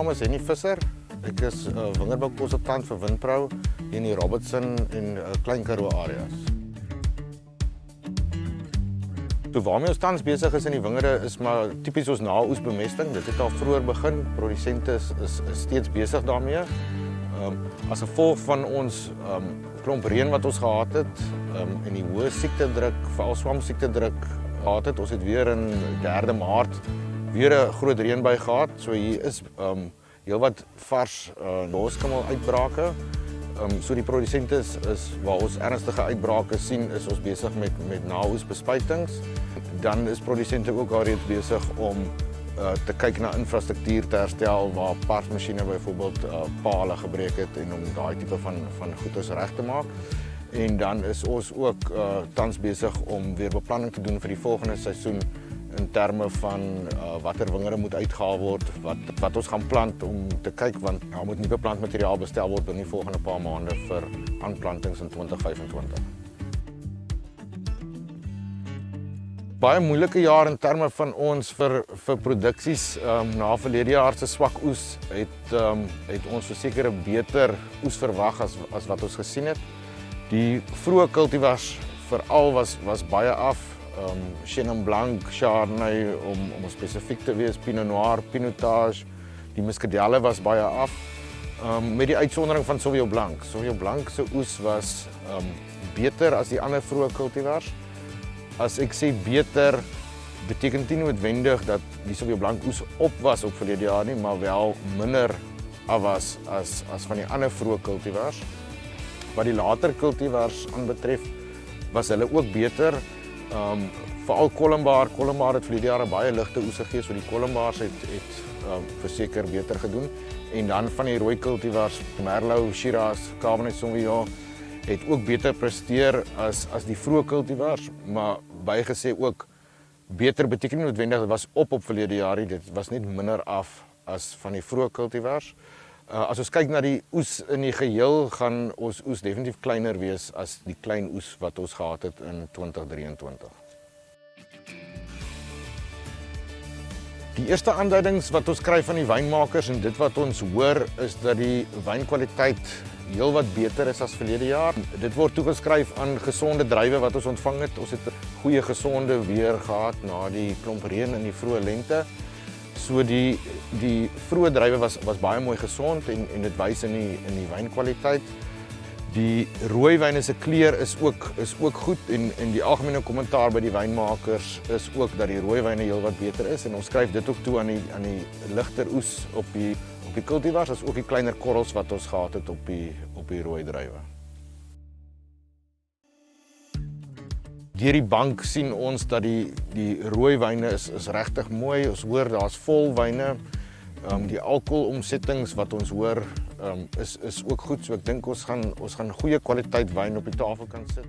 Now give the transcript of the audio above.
naam is Henny Visser. Ek is wingerdboukonsultant vir Winpro in die Robertson en Klein Karoo areas. So waarmee ons tans besig is in die wingerde is maar tipies ons na-oesbemesting. Dit het al vroeër begin. Produsente is steeds besig daarmee. As gevolg van ons klomp reën wat ons gehad het en die hoë siektedruk, veral swamsiektedruk gehad het. Ons het weer in 3 Maart weer 'n groot reënbui gehad. So hier is heelwat vars losskimmel uitbrake. So die produsente is waar ons ernstige uitbrake sien, is ons besig met na-oesbespuitings. Dan is produsente ook alreeds besig om te kyk na infrastruktuur te herstel waar parsmasjiene byvoorbeeld pale gebreek het en om daai tipe van goedes reg te maak. En dan is ons ook tans besig om weer beplanning te doen vir die volgende seisoen in terme van watter wingerde moet uitgehaal word, wat ons gaan plant om te kyk, want daar moet nuwe plantmateriaal bestel word in die volgende paar maande vir aanplantings in 2025. Baie moeilike jaar in terme van ons vir produksies. Na verlede jaar se swak oes het ons verseker 'n beter oes verwag as wat ons gesien het. Die vroeë kultivars veral was baie af. Chenin Blanc, Chardonnay om spesifiek te wees, Pinot Noir, Pinotage, die Muscadelle was baie af. Met die uitsondering van Sauvignon Blanc. Sauvignon Blanc se oes was beter as die ander vroeë kultivars. As ek sê beter, beteken nie noodwendig dat die Sauvignon Blanc oes op was op verlede jaar nie, maar wel minder af was as van die ander vroeë kultivars. Wat die later kultivars aanbetref, was hulle ook beter. Veral Colombar het verlede jaar 'n baie ligte oes gegee, so die Colombars het verseker beter gedoen. En dan van die rooi kultivars, Merlot, Shiraz, Cabernet Sauvignon, het ook beter presteer as die vroeë kultivars, maar bygesê ook beter beteken nie noodwendig dit was op verlede jaar nie, dit was net minder af as van die vroeë kultivars. As ons kyk na die oes in die geheel, gaan ons oes definitief kleiner wees as die klein oes wat ons gehad het in 2023. Die eerste aanduidings wat ons kry van die wynmakers en dit wat ons hoor is dat die wynkwaliteit heelwat beter is as verlede jaar. Dit word toegeskryf aan gesonde druiwe wat ons ontvang het. Ons het 'n goeie gesonde weer gehad na die klomp reën in die vroeë lente. So die vroeë druiwe was baie mooi gesond en dit wys in die wynkwaliteit. Die rooi wyne se kleur is ook goed en die algemene kommentaar by die wynmakers is ook dat die rooi wyne heelwat beter is en ons skryf dit ook toe aan die ligter oes op die kultivars as ook die kleiner korrels wat ons gehad het op die rooi druiwe. Deur die bank sien ons dat die rooi wyne is regtig mooi. Ons hoor daar's vol wyne. Die alkoholomsettings wat ons hoor is ook goed. So ek dink ons gaan goeie kwaliteit wyn op die tafel kan sit.